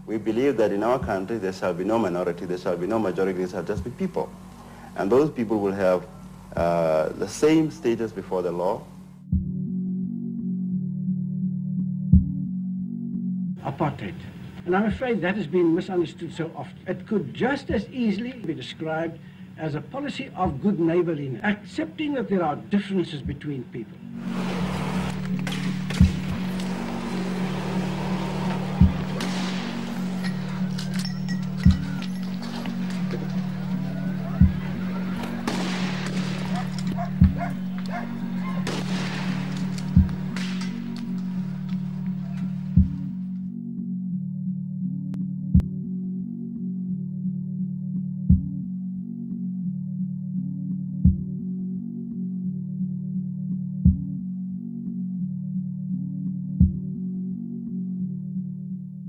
We believe that in our country there shall be no minority, there shall be no majority, there shall just be people. And those people will have the same status before the law. Apartheid. And I'm afraid that has been misunderstood so often. It could just as easily be described as a policy of good neighborliness, accepting that there are differences between people.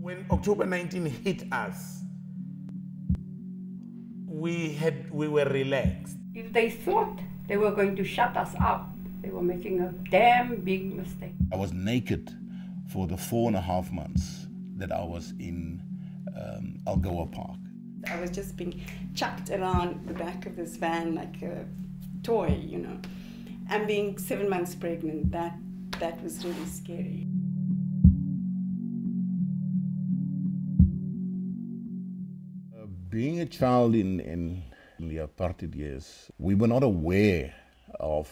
When October 19 hit us, we were relaxed. If they thought they were going to shut us up, they were making a damn big mistake. I was naked for the 4.5 months that I was in Algoa Park. I was just being chucked around the back of this van like a toy, you know. And being 7 months pregnant, that was really scary. Being a child in the apartheid years, we were not aware of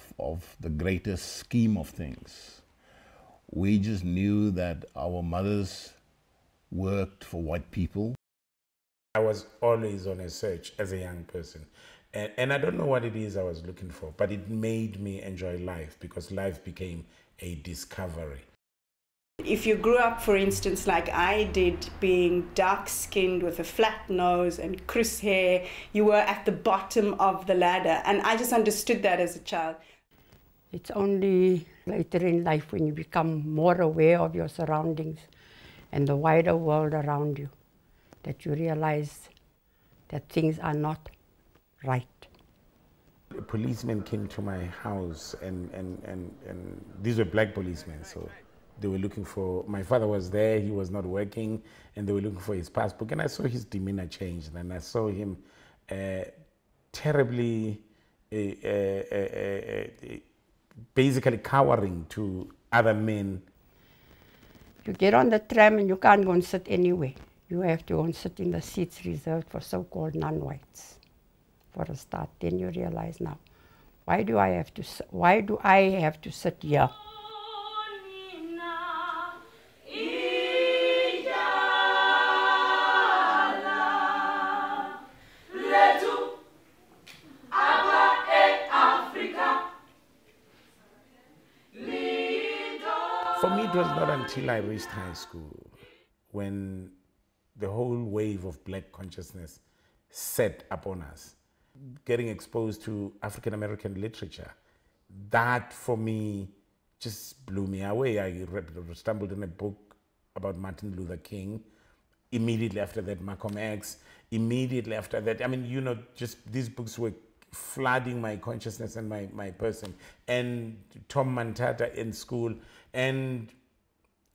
the greater scheme of things. We just knew that our mothers worked for white people. I was always on a search as a young person. And I don't know what it is I was looking for, but it made me enjoy life because life became a discovery. If you grew up, for instance, like I did, being dark-skinned with a flat nose and crisp hair, you were at the bottom of the ladder. And I just understood that as a child. It's only later in life when you become more aware of your surroundings and the wider world around you that you realize that things are not right. A policeman came to my house and these were black policemen, so they were looking for, my father was there, he was not working, and they were looking for his passport, and I saw his demeanor change, and I saw him terribly, basically cowering to other men. You get on the tram and you can't go and sit anywhere. You have to go and sit in the seats reserved for so-called non-whites for a start. Then you realize now, why do I have to sit here? For me, it was not until I reached high school when the whole wave of black consciousness set upon us. Getting exposed to African American literature, that for me just blew me away. I stumbled in a book about Martin Luther King. Immediately after that, Malcolm X. Immediately after that, I mean, you know, just these books were flooding my consciousness and my person. And Tom Mantata in school. And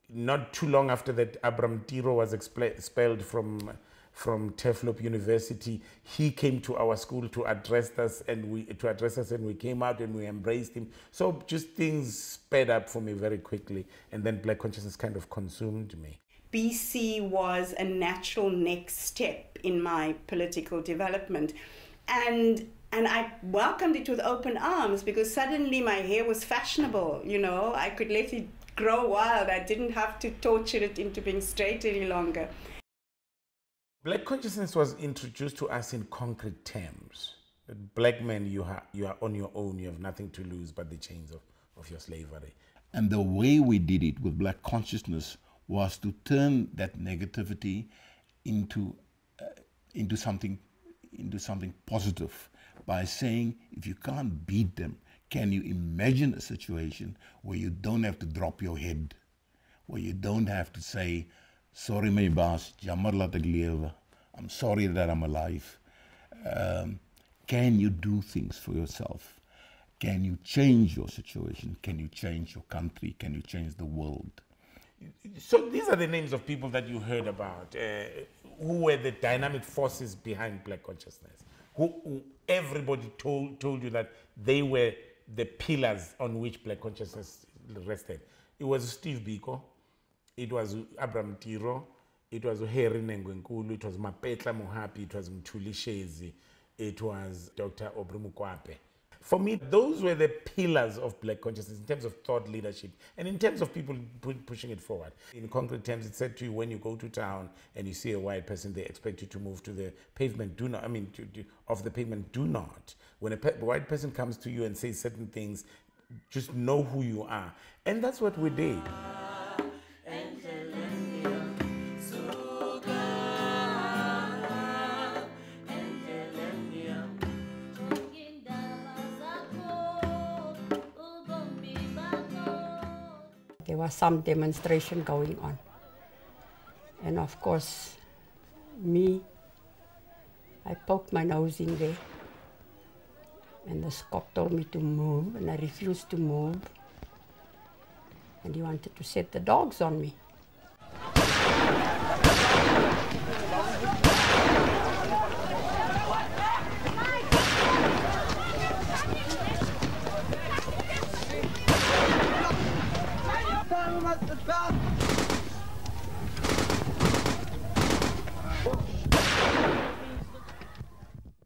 not too long after that, Abram Tiro was expelled from Teflop University. He came to our school to address us, and we came out and we embraced him. So just things sped up for me very quickly, and then black consciousness kind of consumed me. BC was a natural next step in my political development, and I welcomed it with open arms because suddenly my hair was fashionable, you know. I could let it grow wild. I didn't have to torture it into being straight any longer. Black consciousness was introduced to us in concrete terms. That black men, you are on your own, you have nothing to lose but the chains of your slavery. And the way we did it with black consciousness was to turn that negativity into something positive by saying, if you can't beat them, can you imagine a situation where you don't have to drop your head, where you don't have to say, sorry my baas, jammer laat ek lewe, I'm sorry that I'm alive. Can you do things for yourself? Can you change your situation? Can you change your country? Can you change the world? So these are the names of people that you heard about, who were the dynamic forces behind Black consciousness, who everybody told you that they were the pillars on which Black consciousness rested. It was Steve Biko, it was Abraham Tiro, it was Harry Nengwenkulu, it was Mapetla Mohapi, it was Mthuli Shezi, it was Dr. Obrimukwape. For me, those were the pillars of Black consciousness in terms of thought leadership and in terms of people pushing it forward. In concrete terms, it said to you, when you go to town and you see a white person, they expect you to move to the pavement. Do not, off the pavement, do not. When a white person comes to you and says certain things, just know who you are. And that's what we did. There was some demonstration going on. And of course, I poked my nose in there. And the cop told me to move, and I refused to move. And he wanted to set the dogs on me.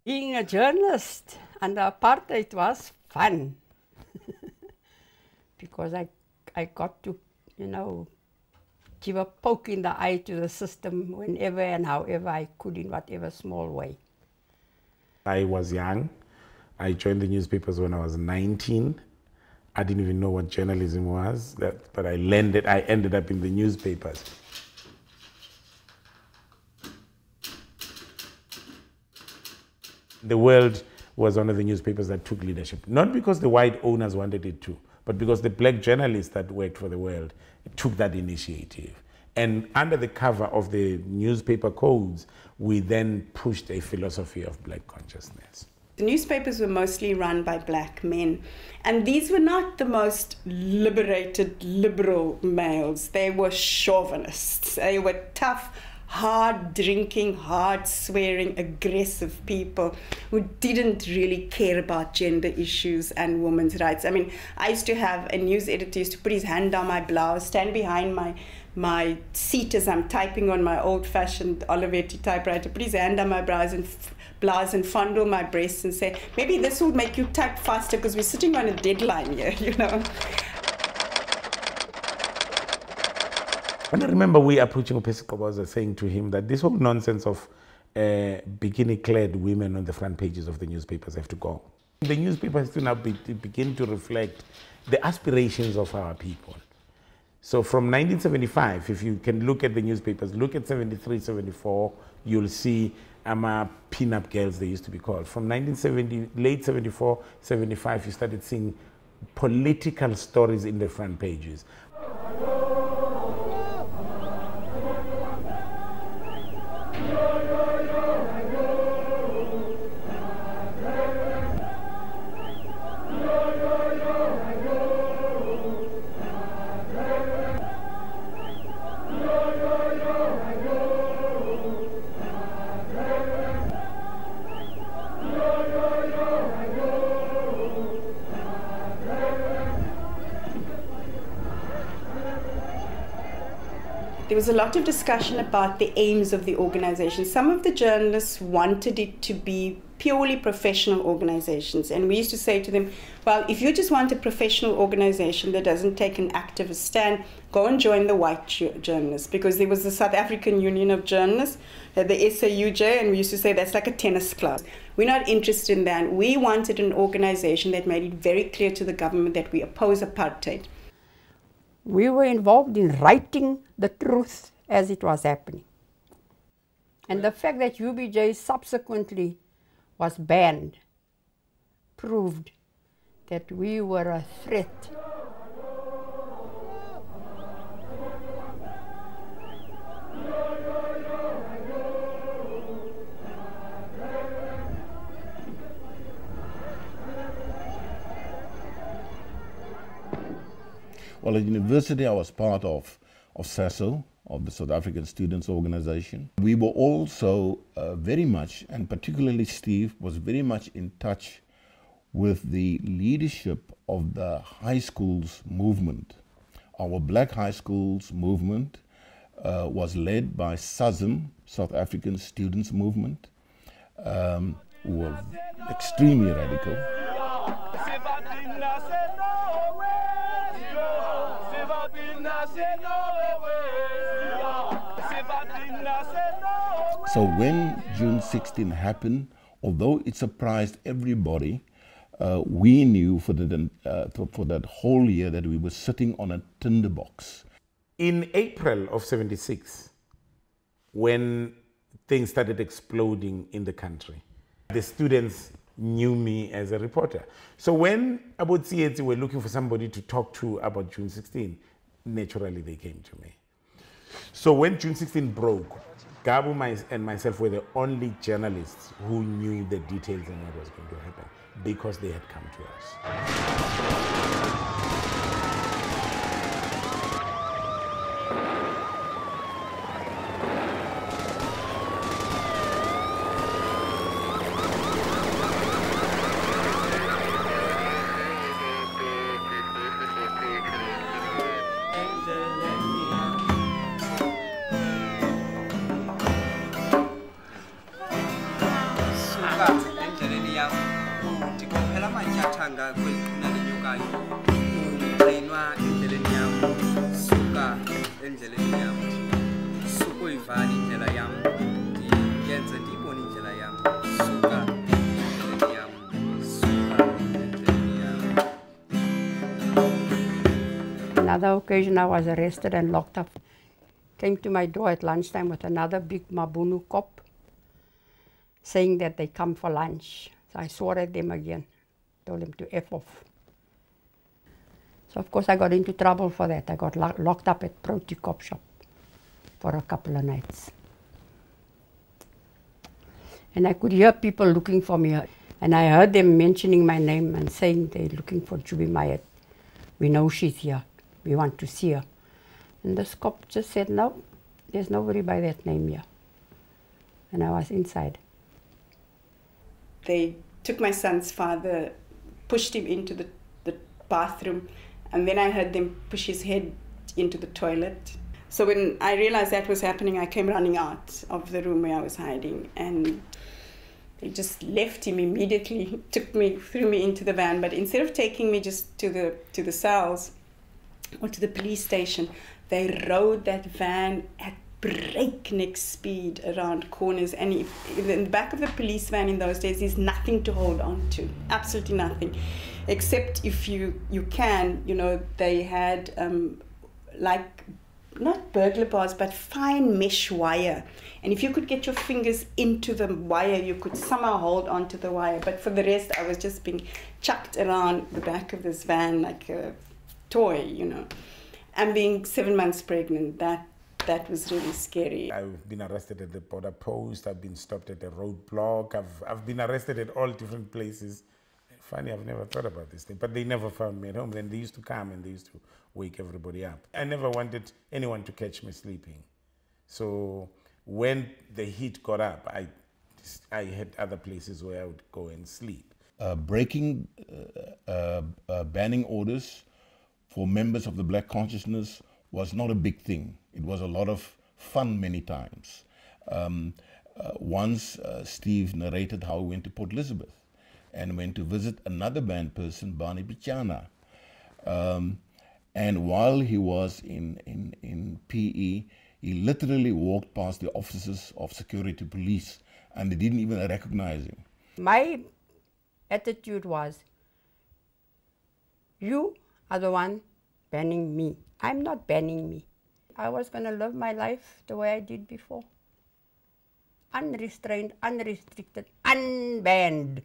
Being a journalist under apartheid was fun because I got to, give a poke in the eye to the system whenever and however I could in whatever small way. I was young. I joined the newspapers when I was 19. I didn't even know what journalism was, but I ended up in the newspapers. The World was one of the newspapers that took leadership, not because the white owners wanted it to, but because the Black journalists that worked for the World took that initiative. And under the cover of the newspaper codes, we then pushed a philosophy of Black consciousness. The newspapers were mostly run by Black men, and these were not the most liberated, liberal males. They were chauvinists. They were tough, hard drinking, hard swearing, aggressive people who didn't really care about gender issues and women's rights. I mean, I used to have a news editor used to put his hand down my blouse, stand behind my seat as I'm typing on my old-fashioned Olivetti typewriter, put his hand down my blouse and fondle my breasts and say, maybe this will make you type faster because we're sitting on a deadline here, And I remember we approaching Upesi saying to him that this whole nonsense of bikini-clad women on the front pages of the newspapers have to go. The newspapers have to now begin to reflect the aspirations of our people. So from 1975, if you can look at the newspapers, look at 73, 74, you'll see pin-up girls, they used to be called. From 1970, late 74, 75, you started seeing political stories in the front pages. There was a lot of discussion about the aims of the organization. Some of the journalists wanted it to be purely professional organizations. And we used to say to them, well, if you just want a professional organization that doesn't take an activist stand, go and join the white journalists. Because there was the South African Union of Journalists, the SAUJ, and we used to say that's like a tennis club. We're not interested in that. We wanted an organization that made it very clear to the government that we oppose apartheid. We were involved in writing the truth as it was happening. And the fact that UBJ subsequently was banned proved that we were a threat. Well, at the university I was part of of SASO, of the South African Students Organization. We were also very much, and particularly Steve, was very much in touch with the leadership of the high schools movement. Our black high schools movement was led by SASM, South African Students Movement, who were extremely radical. So when June 16 happened, although it surprised everybody, we knew for that whole year that we were sitting on a tinderbox. In April of '76, when things started exploding in the country, the students knew me as a reporter. So when Abot Tsietsi were looking for somebody to talk to about June 16, naturally they came to me. So when June 16 broke, Gabu and myself were the only journalists who knew the details and what was going to happen, because they had come to us. Another occasion I was arrested and locked up. Came to my door at lunchtime with another big Mabunu cop saying that they come for lunch. So I swore at them again, told them to F off. So of course I got into trouble for that. I got locked up at Proti Cop Shop for a couple of nights. And I could hear people looking for me. And I heard them mentioning my name and saying they're looking for Juby Mayet. We know she's here. We want to see her. And this cop just said, no, there's nobody by that name here. And I was inside. They took my son's father, pushed him into the bathroom, and then I heard them push his head into the toilet. So when I realized that was happening, I came running out of the room where I was hiding, and they just left him immediately, threw me into the van. But instead of taking me just to the cells or to the police station, they rode that van at breakneck speed around corners. And in the back of the police van in those days, there's nothing to hold on to, absolutely nothing, except if you can, you know, they had like, not burglar bars, but fine mesh wire. And if you could get your fingers into the wire, you could somehow hold onto the wire. But for the rest, I was just being chucked around the back of this van like a toy, you know. And being 7 months pregnant, that was really scary. I've been arrested at the border post. I've been stopped at the roadblock. I've been arrested at all different places. Funny, I've never thought about this thing, but they never found me at home. Then they used to come and they used to wake everybody up. I never wanted anyone to catch me sleeping. So when the heat got up, I had other places where I would go and sleep. Breaking banning orders for members of the black consciousness was not a big thing. It was a lot of fun many times. Once Steve narrated how he went to Port Elizabeth and went to visit another band person, Barney Pichana. And while he was in PE, he literally walked past the officers of security police and they didn't even recognize him. My attitude was, you are the one banning me. I'm not banning me. I was going to live my life the way I did before. Unrestrained, unrestricted, unbanned.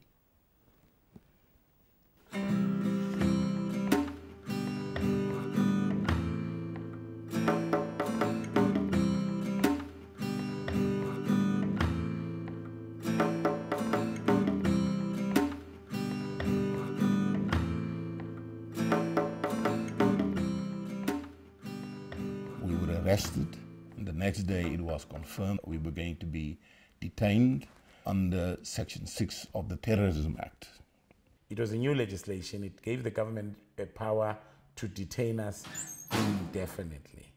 We would arrested, and the next day it was confirmed we were going to be detained under Section 6 of the Terrorism Act. It was a new legislation. It gave the government a power to detain us indefinitely.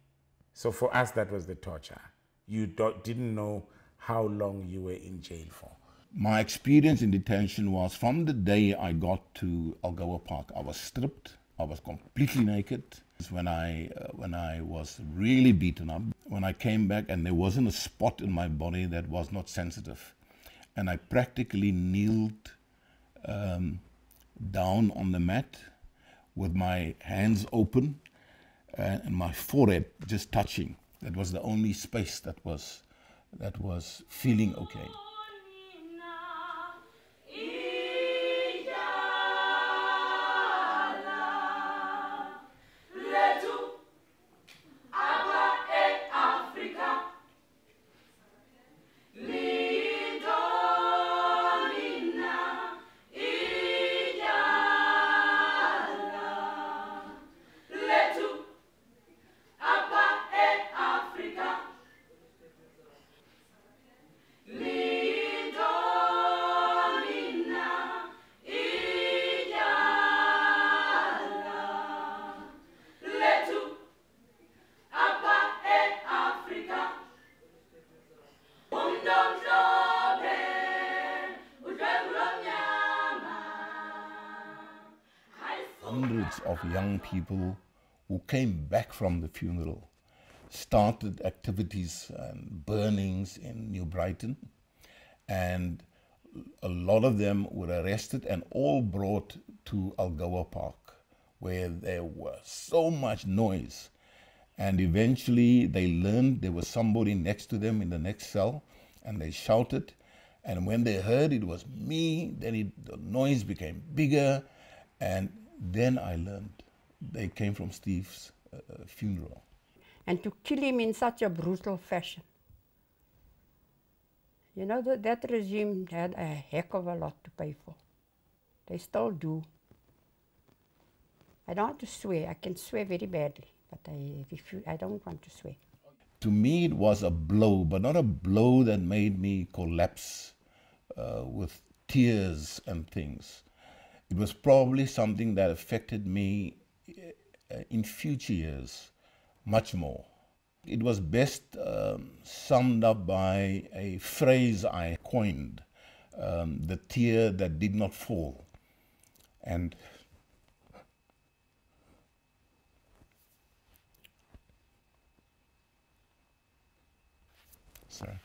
So for us, that was the torture. You didn't know how long you were in jail for. My experience in detention was from the day I got to Algoa Park. I was stripped. I was completely naked. When I was really beaten up. When I came back, and there wasn't a spot in my body that was not sensitive. And I practically kneeled down on the mat with my hands open and my forehead just touching. That was the only space that was feeling okay. Hundreds of young people who came back from the funeral started activities and burnings in New Brighton, and a lot of them were arrested and all brought to Algoa Park, where there was so much noise. And eventually they learned there was somebody next to them in the next cell, and they shouted. And when they heard it was me, then the noise became bigger, and then I learned they came from Steve's funeral. And to kill him in such a brutal fashion. You know, that regime had a heck of a lot to pay for. They still do. I don't want to swear. I can swear very badly, but I don't want to swear. To me, it was a blow, but not a blow that made me collapse with tears and things. It was probably something that affected me in future years much more. It was best summed up by a phrase I coined, the tear that did not fall. And sorry.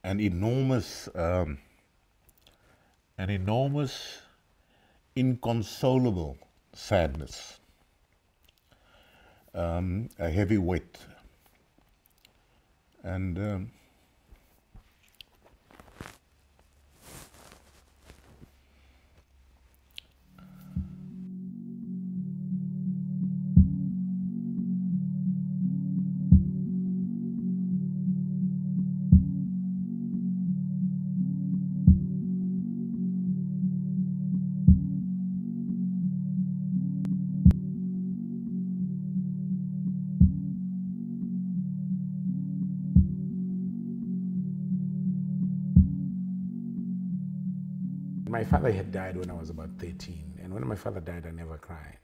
An enormous, inconsolable sadness, a heavy weight, and My father had died when I was about 13, and when my father died, I never cried.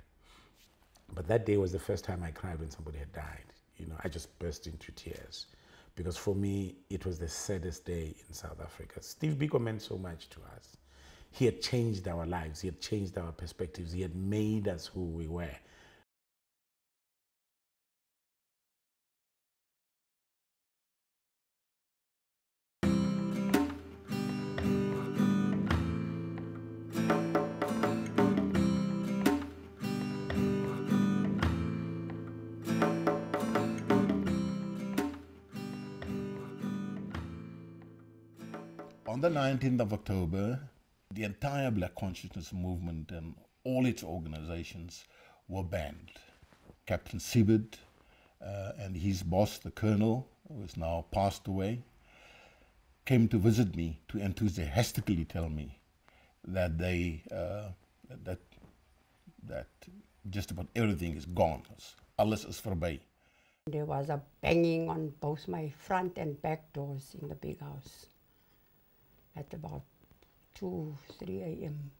But that day was the first time I cried when somebody had died. You know, I just burst into tears, because for me, it was the saddest day in South Africa. Steve Biko meant so much to us. He had changed our lives. He had changed our perspectives. He had made us who we were. On the 19th of October, the entire Black Consciousness movement and all its organizations were banned. Captain Siebert and his boss, the colonel, who is now passed away, came to visit me to enthusiastically tell me that that just about everything is gone. Alles is verby. There was a banging on both my front and back doors in the big house at about 2, 3 a.m.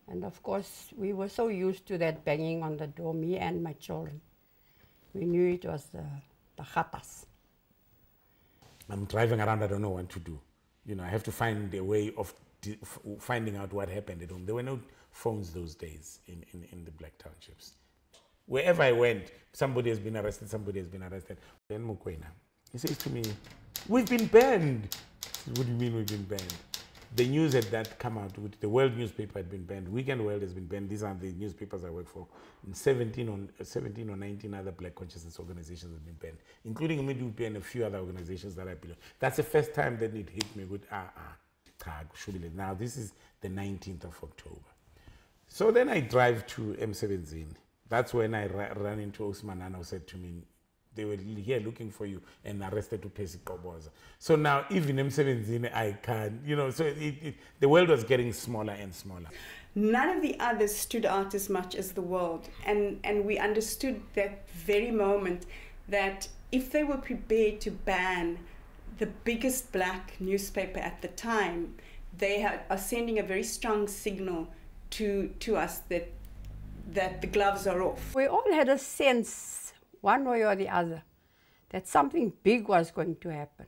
And of course, we were so used to that banging on the door, me and my children. We knew it was the khatas. I'm driving around, I don't know what to do. You know, I have to find a way of finding out what happened at home. There were no phones those days in the black townships. Wherever I went, somebody has been arrested, somebody has been arrested. Then Mukwena, he says to me, we've been banned. What do you mean we've been banned? The news had that come out, the World newspaper had been banned, Weekend World has been banned. These are the newspapers I work for. And 17 or 19 other black consciousness organizations have been banned, including Midupi and a few other organizations that I belong. That's the first time that it hit me with, now this is the 19th of October. So then I drive to M17. That's when I ran into Osman Nana, who said to me, they were here looking for you and arrested to Pesi Koboza. So now even M17, I can, you know, so the world was getting smaller and smaller. None of the others stood out as much as the world. And we understood that very moment that if they were prepared to ban the biggest black newspaper at the time, they are sending a very strong signal to us that the gloves are off. We all had a sense, one way or the other, that something big was going to happen.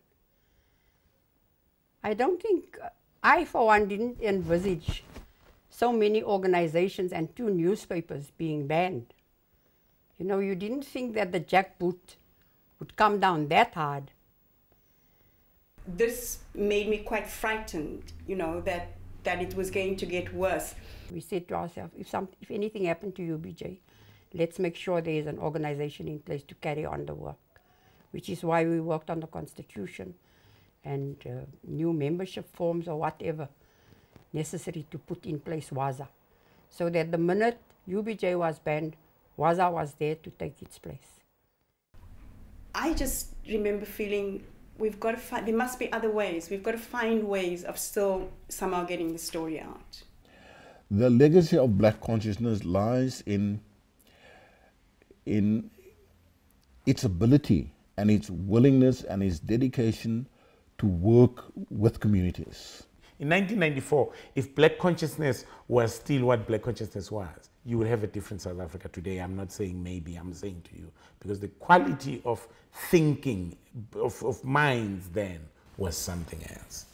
I don't think, I for one didn't envisage so many organizations and 2 newspapers being banned. You know, you didn't think that the jackboot would come down that hard. This made me quite frightened, you know, that it was going to get worse. We said to ourselves, if anything happened to UBJ, let's make sure there is an organization in place to carry on the work, which is why we worked on the Constitution and new membership forms or whatever necessary to put in place WAZA, so that the minute UBJ was banned, WAZA was there to take its place. I just remember feeling we've got to find, there must be other ways. We've got to find ways of still somehow getting the story out. The legacy of black consciousness lies in its ability and its willingness and its dedication to work with communities. In 1994, if black consciousness was still what black consciousness was, you would have a different South Africa today. I'm not saying maybe, I'm saying to you, because the quality of thinking, of minds then was something else.